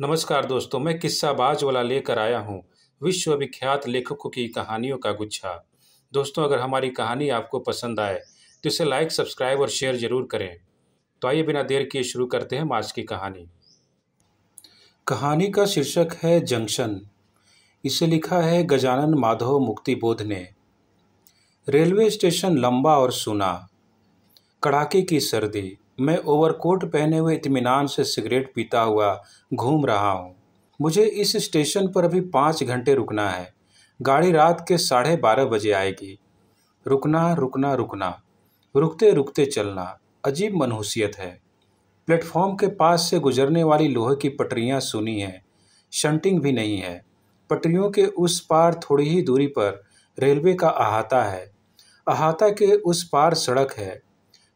नमस्कार दोस्तों, मैं किस्साबाज वाला लेकर आया हूँ विश्व विख्यात लेखकों की कहानियों का गुच्छा। दोस्तों, अगर हमारी कहानी आपको पसंद आए तो इसे लाइक, सब्सक्राइब और शेयर जरूर करें। तो आइए बिना देर किए शुरू करते हैं आज की कहानी। कहानी का शीर्षक है जंक्शन। इसे लिखा है गजानन माधव मुक्तिबोध ने। रेलवे स्टेशन लंबा और सूना, कड़ाके की सर्दी। मैं ओवरकोट पहने हुए इत्मीनान से सिगरेट पीता हुआ घूम रहा हूँ। मुझे इस स्टेशन पर अभी 5 घंटे रुकना है। गाड़ी रात के 12:30 बजे आएगी। रुकना रुकना रुकना, रुकते रुकते चलना, अजीब मनहूसियत है। प्लेटफॉर्म के पास से गुजरने वाली लोहे की पटरियां सूनी हैं, शंटिंग भी नहीं है। पटरियों के उस पार थोड़ी ही दूरी पर रेलवे का अहाता है। अहाता के उस पार सड़क है।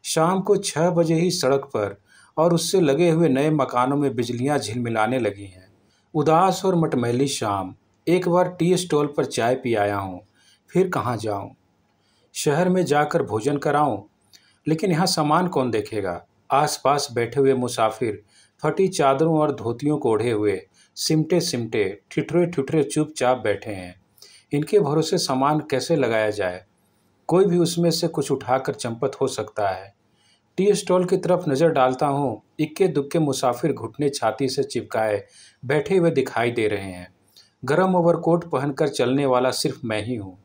शाम को 6 बजे ही सड़क पर और उससे लगे हुए नए मकानों में बिजलियां झिलमिलाने लगी हैं। उदास और मटमैली शाम। एक बार टी स्टॉल पर चाय पी आया हूँ, फिर कहाँ जाऊँ। शहर में जाकर भोजन कराऊँ, लेकिन यहाँ सामान कौन देखेगा। आसपास बैठे हुए मुसाफिर फटी चादरों और धोतियों को ओढ़े हुए सिमटे सिमटे ठिठुरे ठिठुरे चुपचाप बैठे हैं। इनके भरोसे सामान कैसे लगाया जाए। कोई भी उसमें से कुछ उठाकर चंपत हो सकता है। टी स्टॉल की तरफ नज़र डालता हूँ। इक्के दुक्के मुसाफिर घुटने छाती से चिपकाए बैठे हुए दिखाई दे रहे हैं। गर्म ओवरकोट पहनकर चलने वाला सिर्फ मैं ही हूँ।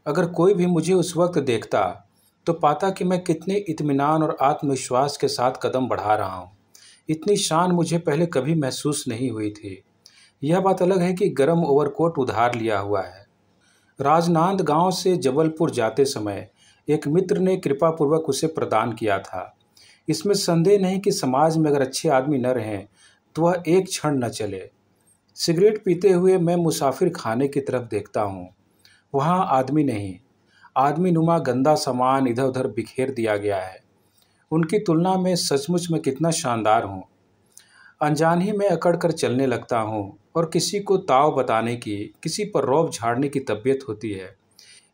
अगर कोई भी मुझे उस वक्त देखता तो पाता कि मैं कितने इत्मीनान और आत्मविश्वास के साथ कदम बढ़ा रहा हूँ। इतनी शान मुझे पहले कभी महसूस नहीं हुई थी। यह बात अलग है कि गर्म ओवरकोट उधार लिया हुआ है। राजनांद गांव से जबलपुर जाते समय एक मित्र ने कृपापूर्वक उसे प्रदान किया था। इसमें संदेह नहीं कि समाज में अगर अच्छे आदमी न रहें तो वह एक क्षण न चले। सिगरेट पीते हुए मैं मुसाफिर खाने की तरफ देखता हूँ। वहाँ आदमी नहीं, आदमी नुमा गंदा सामान इधर उधर बिखेर दिया गया है। उनकी तुलना में सचमुच में कितना शानदार हूँ। अनजान ही में अकड़ कर चलने लगता हूँ और किसी को ताव बताने की, किसी पर रौब झाड़ने की तबीयत होती है।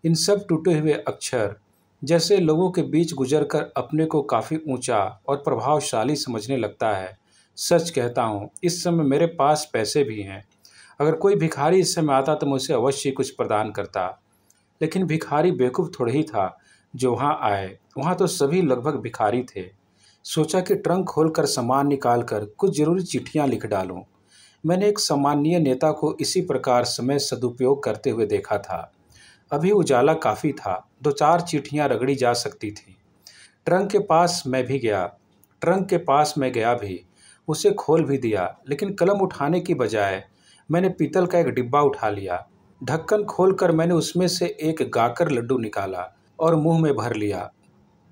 इन सब टूटे हुए अक्षर जैसे लोगों के बीच गुजरकर अपने को काफ़ी ऊंचा और प्रभावशाली समझने लगता है। सच कहता हूँ, इस समय मेरे पास पैसे भी हैं। अगर कोई भिखारी इस समय आता तो मैं उसे अवश्य कुछ प्रदान करता। लेकिन भिखारी बेवकूफ़ थोड़े ही था जो वहाँ आए। वहाँ तो सभी लगभग भिखारी थे। सोचा कि ट्रंक खोलकर सामान निकालकर कुछ जरूरी चिट्ठियाँ लिख डालूं। मैंने एक सम्मानीय नेता को इसी प्रकार समय सदुपयोग करते हुए देखा था। अभी उजाला काफ़ी था, 2-4 चिट्ठियाँ रगड़ी जा सकती थीं। ट्रंक के पास मैं भी गया। ट्रंक के पास मैं गया भी, उसे खोल भी दिया, लेकिन कलम उठाने की बजाय मैंने पीतल का एक डिब्बा उठा लिया। ढक्कन खोलकर मैंने उसमें से एक गाकर लड्डू निकाला और मुंह में भर लिया।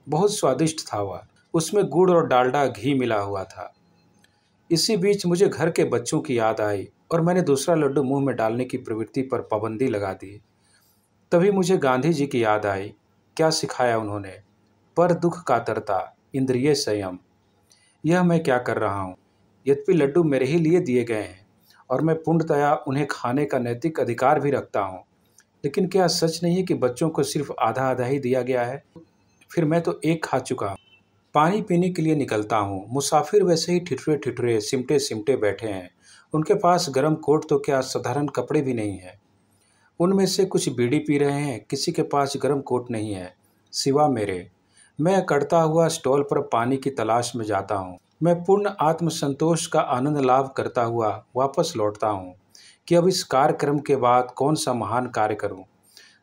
बहुत स्वादिष्ट था वह। उसमें गुड़ और डालडा घी मिला हुआ था। इसी बीच मुझे घर के बच्चों की याद आई और मैंने दूसरा लड्डू मुंह में डालने की प्रवृत्ति पर पाबंदी लगा दी। तभी मुझे गांधी जी की याद आई। क्या सिखाया उन्होंने? पर दुख कातरता, इंद्रिय संयम। यह मैं क्या कर रहा हूँ? यद्यपि लड्डू मेरे ही लिए दिए गए हैं और मैं पूर्णतया उन्हें खाने का नैतिक अधिकार भी रखता हूँ, लेकिन क्या सच नहीं है कि बच्चों को सिर्फ आधा आधा ही दिया गया है? फिर मैं तो एक खा चुका हूँ। पानी पीने के लिए निकलता हूँ। मुसाफिर वैसे ही ठिठुरे ठिठुरे सिमटे सिमटे बैठे हैं। उनके पास गर्म कोट तो क्या, साधारण कपड़े भी नहीं हैं। उनमें से कुछ बीड़ी पी रहे हैं, किसी के पास गर्म कोट नहीं है सिवा मेरे। मैं अकड़ता हुआ स्टॉल पर पानी की तलाश में जाता हूँ। मैं पूर्ण आत्मसंतोष का आनंद लाभ करता हुआ वापस लौटता हूँ कि अब इस कार्यक्रम के बाद कौन सा महान कार्य करूँ।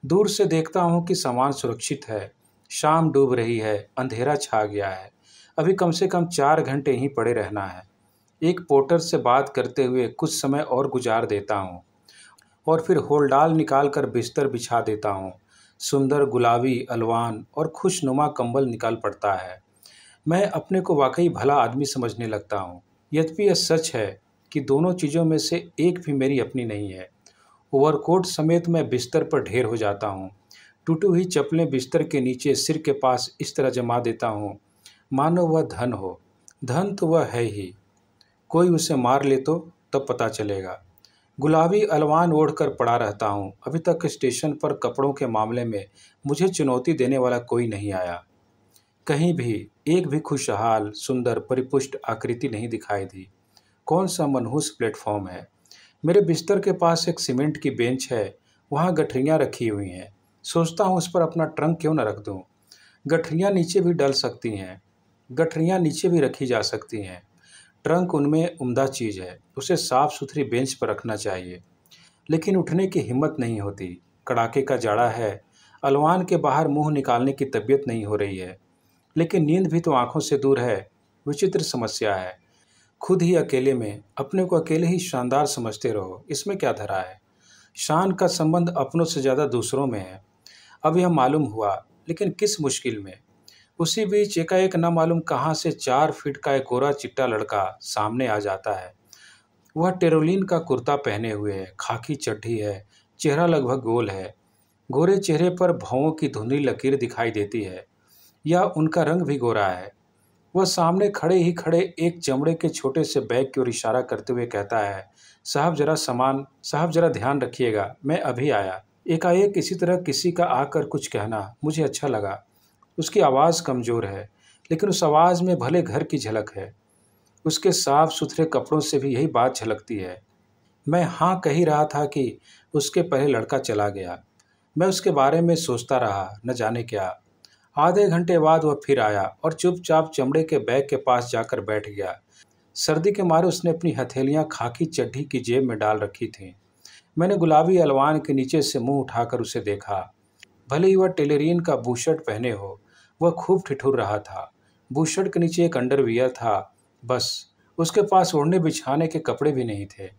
दूर से देखता हूँ कि सामान सुरक्षित है। शाम डूब रही है, अंधेरा छा गया है। अभी कम से कम 4 घंटे यहीं पड़े रहना है। एक पोर्टर से बात करते हुए कुछ समय और गुजार देता हूँ और फिर होलडाल निकालकर बिस्तर बिछा देता हूँ। सुंदर गुलाबी अलवान और खुशनुमा कंबल निकाल पड़ता है। मैं अपने को वाकई भला आदमी समझने लगता हूँ। यद्यपि यह सच है कि दोनों चीज़ों में से एक भी मेरी अपनी नहीं है। ओवरकोट समेत मैं बिस्तर पर ढेर हो जाता हूँ। टूटी हुई चप्पलें बिस्तर के नीचे सिर के पास इस तरह जमा देता हूँ मानो वह धन हो। धन तो वह है ही, कोई उसे मार ले तो तब पता चलेगा। गुलाबी अलवान ओढ़कर पड़ा रहता हूँ। अभी तक स्टेशन पर कपड़ों के मामले में मुझे चुनौती देने वाला कोई नहीं आया। कहीं भी एक भी खुशहाल, सुंदर, परिपुष्ट आकृति नहीं दिखाई दी। कौन सा मनहूस प्लेटफॉर्म है। मेरे बिस्तर के पास एक सीमेंट की बेंच है, वहाँ गठरियाँ रखी हुई हैं। सोचता हूँ उस पर अपना ट्रंक क्यों न रख दूँ। गठरियाँ नीचे भी डल सकती हैं, गठरियाँ नीचे भी रखी जा सकती हैं। ट्रंक उनमें उम्दा चीज़ है, उसे साफ सुथरी बेंच पर रखना चाहिए। लेकिन उठने की हिम्मत नहीं होती। कड़ाके का जाड़ा है, अलवान के बाहर मुंह निकालने की तबीयत नहीं हो रही है। लेकिन नींद भी तो आंखों से दूर है। विचित्र समस्या है। खुद ही अकेले में अपने को अकेले ही शानदार समझते रहो, इसमें क्या धरा है। शान का संबंध अपनों से ज़्यादा दूसरों में है। अब यह मालूम हुआ, लेकिन किस मुश्किल में। उसी बीच एकाएक न मालूम कहाँ से 4 फीट का एक गोरा चिट्टा लड़का सामने आ जाता है। वह टेरोलिन का कुर्ता पहने हुए है, खाकी चड्ढी है, चेहरा लगभग गोल है। गोरे चेहरे पर भौंहों की धुंधली लकीर दिखाई देती है, या उनका रंग भी गोरा है। वह सामने खड़े ही खड़े एक चमड़े के छोटे से बैग की ओर इशारा करते हुए कहता है, साहब जरा ध्यान रखिएगा, मैं अभी आया। एकाएक इसी तरह किसी का आकर कुछ कहना मुझे अच्छा लगा। उसकी आवाज़ कमज़ोर है, लेकिन उस आवाज़ में भले घर की झलक है। उसके साफ सुथरे कपड़ों से भी यही बात झलकती है। मैं हाँ कह ही रहा था कि उसके पहले लड़का चला गया। मैं उसके बारे में सोचता रहा, न जाने क्या। आधे घंटे बाद वह फिर आया और चुपचाप चमड़े के बैग के पास जाकर बैठ गया। सर्दी के मारे उसने अपनी हथेलियां खाकी चड्ढी की जेब में डाल रखी थीं। मैंने गुलाबी अलवान के नीचे से मुंह उठाकर उसे देखा। भले ही वह टेलरियन का बूशर्ट पहने हो, वह खूब ठिठुर रहा था। बूशर्ट के नीचे एक अंडरवियर था, बस। उसके पास ओढ़ने बिछाने के कपड़े भी नहीं थे।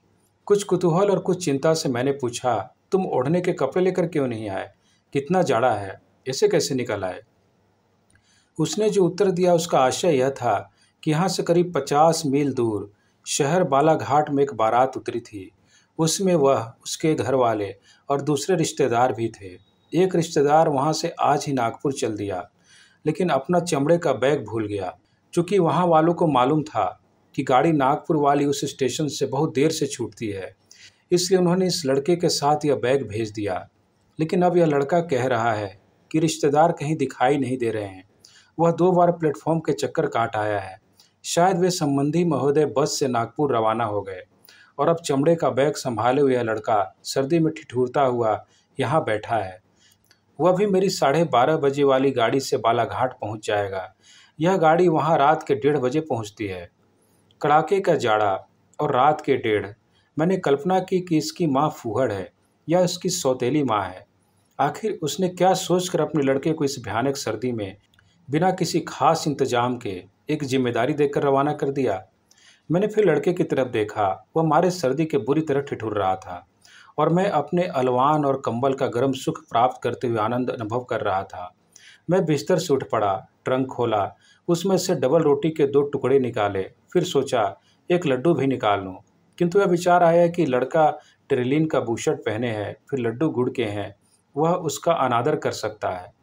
कुछ कुतूहल और कुछ चिंता से मैंने पूछा, तुम ओढ़ने के कपड़े लेकर क्यों नहीं आए? कितना जाड़ा है, ऐसे कैसे निकल आए? उसने जो उत्तर दिया उसका आशय यह था कि यहाँ से करीब 50 मील दूर शहर बालाघाट में एक बारात उतरी थी। उसमें वह, उसके घर वाले और दूसरे रिश्तेदार भी थे। एक रिश्तेदार वहाँ से आज ही नागपुर चल दिया, लेकिन अपना चमड़े का बैग भूल गया। चूँकि वहाँ वालों को मालूम था कि गाड़ी नागपुर वाली उस स्टेशन से बहुत देर से छूटती है, इसलिए उन्होंने इस लड़के के साथ यह बैग भेज दिया। लेकिन अब यह लड़का कह रहा है कि रिश्तेदार कहीं दिखाई नहीं दे रहे हैं। वह 2 बार प्लेटफॉर्म के चक्कर काट आया है। शायद वे संबंधी महोदय बस से नागपुर रवाना हो गए और अब चमड़े का बैग संभाले हुए यह लड़का सर्दी में ठिठुरता हुआ यहाँ बैठा है। वह भी मेरी 12:30 बजे वाली गाड़ी से बालाघाट पहुँच जाएगा। यह गाड़ी वहाँ रात के 1:30 बजे पहुँचती है। कड़ाके का जाड़ा और रात के 1:30। मैंने कल्पना की कि इसकी माँ फूहड़ है या उसकी सौतेली माँ है। आखिर उसने क्या सोचकर अपने लड़के को इस भयानक सर्दी में बिना किसी खास इंतजाम के एक जिम्मेदारी देकर रवाना कर दिया। मैंने फिर लड़के की तरफ देखा। वह मारे सर्दी के बुरी तरह ठिठुर रहा था और मैं अपने अलवान और कंबल का गर्म सुख प्राप्त करते हुए आनंद अनुभव कर रहा था। मैं बिस्तर से उठ पड़ा, ट्रंक खोला, उसमें से डबल रोटी के 2 टुकड़े निकाले। फिर सोचा एक लड्डू भी निकाल लूँ, किंतु यह विचार आया कि लड़का टेरिलिन का बूशर्ट पहने है, फिर लड्डू गुड़ के हैं, वह उसका अनादर कर सकता है।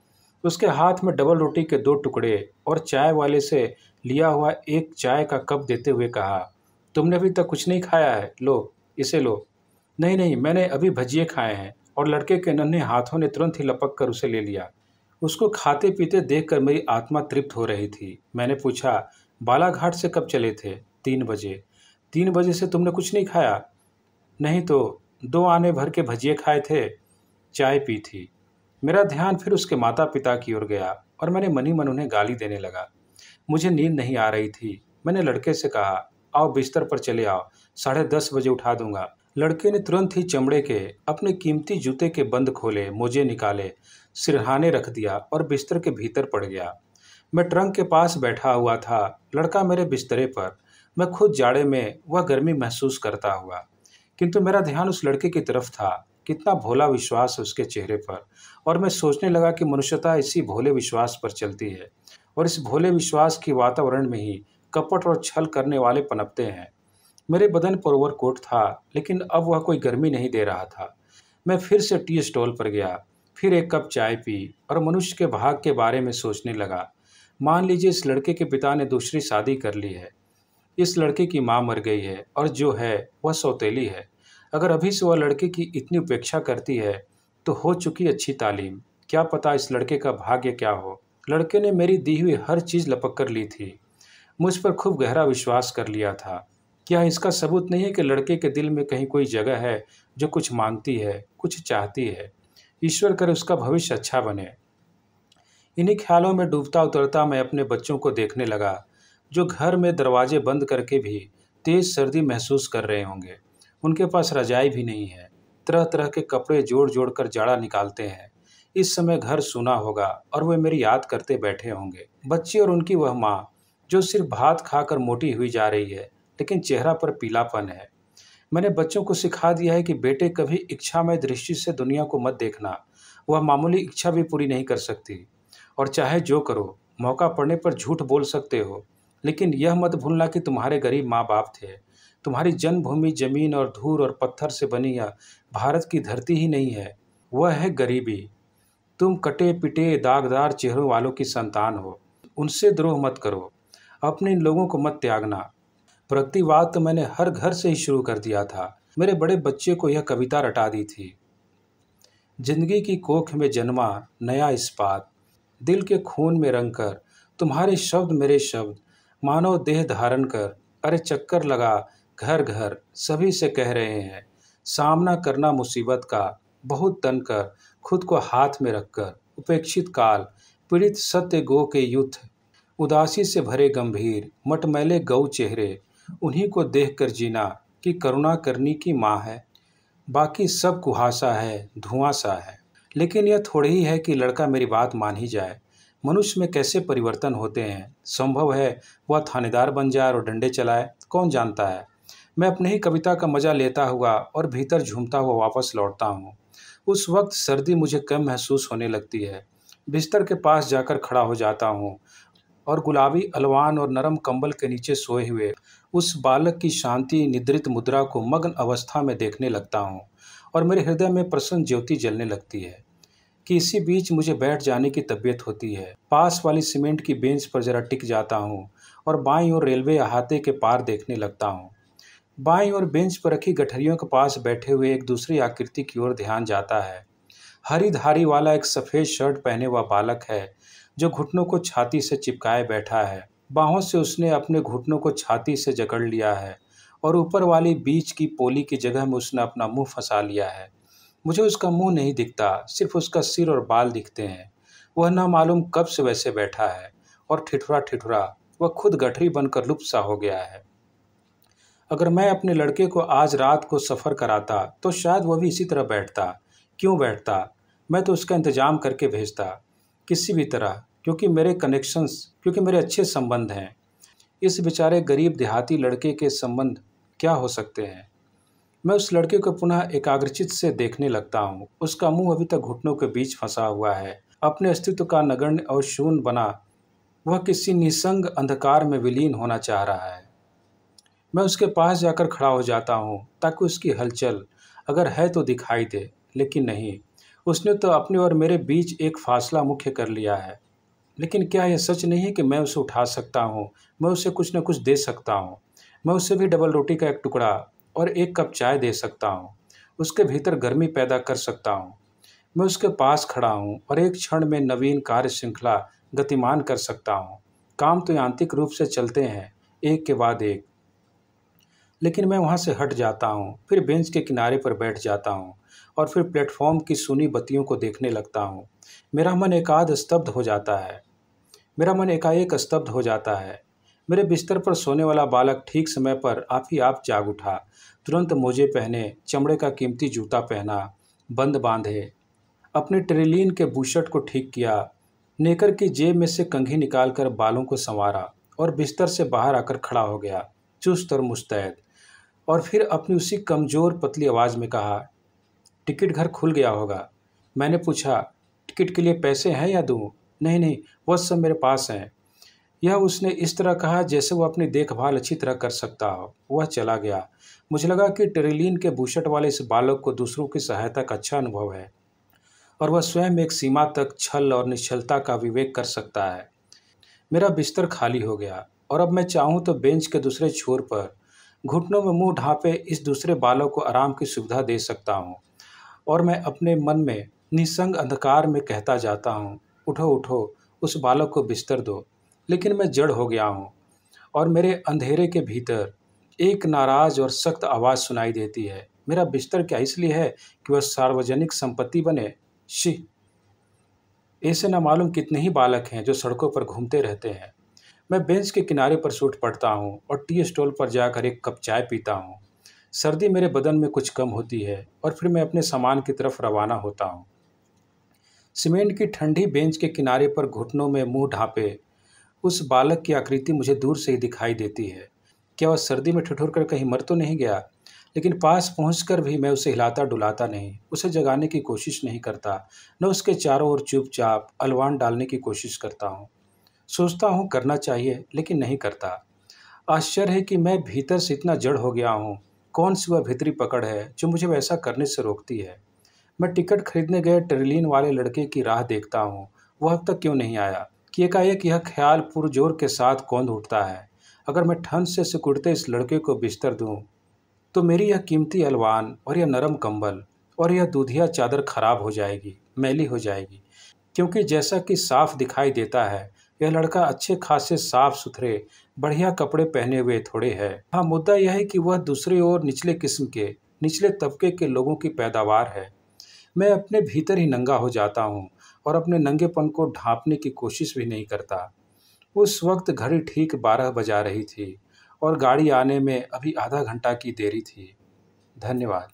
उसके हाथ में डबल रोटी के 2 टुकड़े और चाय वाले से लिया हुआ एक चाय का कप देते हुए कहा, तुमने अभी तक कुछ नहीं खाया है, लो इसे लो। नहीं नहीं, मैंने अभी भजिए खाए हैं। और लड़के के नन्हे हाथों ने तुरंत ही लपक कर उसे ले लिया। उसको खाते पीते देखकर मेरी आत्मा तृप्त हो रही थी। मैंने पूछा, बालाघाट से कब चले थे? 3 बजे। 3 बजे से तुमने कुछ नहीं खाया? नहीं तो 2 आने भर के भजिए खाए थे, चाय पी थी। मेरा ध्यान फिर उसके माता पिता की ओर गया और मैंने मन ही मन उन्हें गाली देने लगा। मुझे नींद नहीं आ रही थी। मैंने लड़के से कहा, आओ बिस्तर पर चले आओ, 10:30 बजे उठा दूंगा। लड़के ने तुरंत ही चमड़े के अपने कीमती जूते के बंद खोले, मोजे निकाले, सिरहाने रख दिया और बिस्तर के भीतर पड़ गया। मैं ट्रंक के पास बैठा हुआ था, लड़का मेरे बिस्तरे पर। मैं खुद जाड़े में वह गर्मी महसूस करता हुआ, किंतु मेरा ध्यान उस लड़के की तरफ था। कितना भोला विश्वास है उसके चेहरे पर। और मैं सोचने लगा कि मनुष्यता इसी भोले विश्वास पर चलती है और इस भोले विश्वास के वातावरण में ही कपट और छल करने वाले पनपते हैं। मेरे बदन पर ओवरकोट था, लेकिन अब वह कोई गर्मी नहीं दे रहा था। मैं फिर से टी स्टॉल पर गया, फिर एक कप चाय पी और मनुष्य के भाग के बारे में सोचने लगा। मान लीजिए इस लड़के के पिता ने दूसरी शादी कर ली है, इस लड़के की माँ मर गई है और जो है वह सौतेली है। अगर अभी से वह लड़के की इतनी उपेक्षा करती है तो हो चुकी अच्छी तालीम, क्या पता इस लड़के का भाग्य क्या हो। लड़के ने मेरी दी हुई हर चीज़ लपक कर ली थी, मुझ पर खूब गहरा विश्वास कर लिया था। क्या इसका सबूत नहीं है कि लड़के के दिल में कहीं कोई जगह है जो कुछ मांगती है, कुछ चाहती है? ईश्वर करे उसका भविष्य अच्छा बने। इन्हीं ख्यालों में डूबता उतरता मैं अपने बच्चों को देखने लगा, जो घर में दरवाजे बंद करके भी तेज सर्दी महसूस कर रहे होंगे। उनके पास रजाई भी नहीं है। तरह तरह के कपड़े जोड़ जोड़ कर जाड़ा निकालते हैं। इस समय घर सूना होगा और वे मेरी याद करते बैठे होंगे। बच्चे और उनकी वह माँ, जो सिर्फ भात खाकर मोटी हुई जा रही है, लेकिन चेहरा पर पीलापन है। मैंने बच्चों को सिखा दिया है कि बेटे, कभी इच्छामय दृष्टि से दुनिया को मत देखना। वह मामूली इच्छा भी पूरी नहीं कर सकती। और चाहे जो करो, मौका पड़ने पर झूठ बोल सकते हो, लेकिन यह मत भूलना कि तुम्हारे गरीब माँ बाप थे। तुम्हारी जन्मभूमि जमीन और धूल और पत्थर से बनी यह भारत की धरती ही नहीं है, वह है गरीबी। तुम कटे पिटे दागदार चेहरों वालों की संतान हो। उनसे द्रोह मत करो। अपने इन लोगों को मत त्यागना। प्रगतिवाद तो मैंने हर घर से ही शुरू कर दिया था। मेरे बड़े बच्चे को यह कविता रटा दी थी। जिंदगी की कोख में जन्मा नया इस्पात, दिल के खून में रंग कर, तुम्हारे शब्द मेरे शब्द, मानव देह धारण कर। अरे चक्कर लगा घर घर, सभी से कह रहे हैं, सामना करना मुसीबत का, बहुत तन कर, खुद को हाथ में रखकर। उपेक्षित काल, पीड़ित सत्य गो के युद्ध, उदासी से भरे गंभीर, मटमैले गौ चेहरे, उन्हीं को देख कर जीना कि करुणा करनी की माँ है। बाकी सब कुहासा है, धुआं सा है। लेकिन यह थोड़ी ही है कि लड़का मेरी बात मान ही जाए। मनुष्य में कैसे परिवर्तन होते हैं। संभव है वह थानेदार बन जाए और डंडे चलाए, कौन जानता है। मैं अपने ही कविता का मजा लेता हुआ और भीतर झूमता हुआ वापस लौटता हूँ। उस वक्त सर्दी मुझे कम महसूस होने लगती है। बिस्तर के पास जाकर खड़ा हो जाता हूँ और गुलाबी अलवान और नरम कंबल के नीचे सोए हुए उस बालक की शांति निद्रित मुद्रा को मग्न अवस्था में देखने लगता हूँ और मेरे हृदय में प्रसन्न ज्योति जलने लगती है कि इसी बीच मुझे बैठ जाने की तबीयत होती है। पास वाली सीमेंट की बेंच पर जरा टिक जाता हूँ और बाईं ओर रेलवे अहाते के पार देखने लगता हूँ। बाईं ओर बेंच पर रखी गठरियों के पास बैठे हुए एक दूसरी आकृति की ओर ध्यान जाता है। हरी धारी वाला एक सफ़ेद शर्ट पहने हुआ बालक है, जो घुटनों को छाती से चिपकाए बैठा है। बाहों से उसने अपने घुटनों को छाती से जकड़ लिया है और ऊपर वाली बीच की पोली की जगह में उसने अपना मुंह फंसा लिया है। मुझे उसका मुंह नहीं दिखता, सिर्फ उसका सिर और बाल दिखते हैं। वह ना मालूम कब से वैसे बैठा है और ठिठुरा ठिठुरा वह खुद गठरी बनकर लुप्त सा हो गया है। अगर मैं अपने लड़के को आज रात को सफ़र कराता तो शायद वह भी इसी तरह बैठता। क्यों बैठता? मैं तो उसका इंतज़ाम करके भेजता किसी भी तरह, क्योंकि मेरे अच्छे संबंध हैं। इस बेचारे गरीब देहाती लड़के के संबंध क्या हो सकते हैं। मैं उस लड़के को पुनः एकाग्रचित्त से देखने लगता हूँ। उसका मुंह अभी तक घुटनों के बीच फंसा हुआ है। अपने अस्तित्व का नगण्य और शून्य बना वह किसी निसंग अंधकार में विलीन होना चाह रहा है। मैं उसके पास जाकर खड़ा हो जाता हूँ ताकि उसकी हलचल अगर है तो दिखाई दे, लेकिन नहीं। उसने तो अपने और मेरे बीच एक फासला मुख्य कर लिया है। लेकिन क्या यह सच नहीं है कि मैं उसे उठा सकता हूँ, मैं उसे कुछ न कुछ दे सकता हूँ। मैं उसे भी डबल रोटी का एक टुकड़ा और एक कप चाय दे सकता हूँ। उसके भीतर गर्मी पैदा कर सकता हूँ। मैं उसके पास खड़ा हूँ और एक क्षण में नवीन कार्य श्रृंखला गतिमान कर सकता हूँ। काम तो यांत्रिक रूप से चलते हैं, एक के बाद एक। लेकिन मैं वहाँ से हट जाता हूँ, फिर बेंच के किनारे पर बैठ जाता हूँ और फिर प्लेटफॉर्म की सूनी बत्तियों को देखने लगता हूँ। मेरा मन एकाएक स्तब्ध हो जाता है। मेरे बिस्तर पर सोने वाला बालक ठीक समय पर आप ही आप जाग उठा। तुरंत मोजे पहने, चमड़े का कीमती जूता पहना, बंद बांधे, अपने ट्रेलीन के बूशर्ट को ठीक किया, नेकर की जेब में से कंघी निकालकर बालों को संवारा और बिस्तर से बाहर आकर खड़ा हो गया, चुस्त और मुस्तैद। और फिर अपनी उसी कमज़ोर पतली आवाज़ में कहा, टिकट घर खुल गया होगा। मैंने पूछा, टिकट के लिए पैसे हैं या दूँ? नहीं नहीं, वह सब मेरे पास हैं। यह उसने इस तरह कहा जैसे वह अपनी देखभाल अच्छी तरह कर सकता हो। वह चला गया। मुझे लगा कि टेरेलिन के बूशर्ट वाले इस बालक को दूसरों की सहायता का अच्छा अनुभव है और वह स्वयं एक सीमा तक छल और निश्चलता का विवेक कर सकता है। मेरा बिस्तर खाली हो गया और अब मैं चाहूँ तो बेंच के दूसरे छोर पर घुटनों में मुंह ढांपे इस दूसरे बालक को आराम की सुविधा दे सकता हूँ। और मैं अपने मन में निसंग अंधकार में कहता जाता हूँ, उठो उठो, उस बालक को बिस्तर दो। लेकिन मैं जड़ हो गया हूँ और मेरे अंधेरे के भीतर एक नाराज और सख्त आवाज़ सुनाई देती है, मेरा बिस्तर क्या इसलिए है कि वह सार्वजनिक संपत्ति बने? शी! ऐसे न मालूम कितने ही बालक हैं जो सड़कों पर घूमते रहते हैं। मैं बेंच के किनारे पर सूट पड़ता हूँ और टी स्टॉल पर जाकर एक कप चाय पीता हूँ। सर्दी मेरे बदन में कुछ कम होती है और फिर मैं अपने सामान की तरफ रवाना होता हूँ। सीमेंट की ठंडी बेंच के किनारे पर घुटनों में मुंह ढांपे उस बालक की आकृति मुझे दूर से ही दिखाई देती है। क्या वह सर्दी में ठिठुर कर कहीं मर तो नहीं गया? लेकिन पास पहुंचकर भी मैं उसे हिलाता डुलाता नहीं, उसे जगाने की कोशिश नहीं करता, न उसके चारों ओर चुपचाप अलवान डालने की कोशिश करता हूँ। सोचता हूँ करना चाहिए, लेकिन नहीं करता। आश्चर्य है कि मैं भीतर से इतना जड़ हो गया हूँ। कौन सी वह भीतरी पकड़ है जो मुझे वैसा करने से रोकती है? मैं टिकट खरीदने गए ट्रेलिन वाले लड़के की राह देखता हूँ, वह अब तक क्यों नहीं आया? कि एकाएक यह ख्याल पुरजोर के साथ कौंध उठता है, अगर मैं ठंड से सिकुड़ते इस लड़के को बिस्तर दूं, तो मेरी यह कीमती अलवान और यह नरम कंबल और यह दूधिया चादर खराब हो जाएगी, मैली हो जाएगी। क्योंकि जैसा कि साफ दिखाई देता है, यह लड़का अच्छे खासे साफ सुथरे बढ़िया कपड़े पहने हुए थोड़े है। हाँ, मुद्दा यह है कि वह दूसरी ओर निचले किस्म के, निचले तबके के लोगों की पैदावार है। मैं अपने भीतर ही नंगा हो जाता हूँ और अपने नंगेपन को ढांपने की कोशिश भी नहीं करता। उस वक्त घड़ी ठीक 12 बजा रही थी और गाड़ी आने में अभी आधा घंटा की देरी थी। धन्यवाद।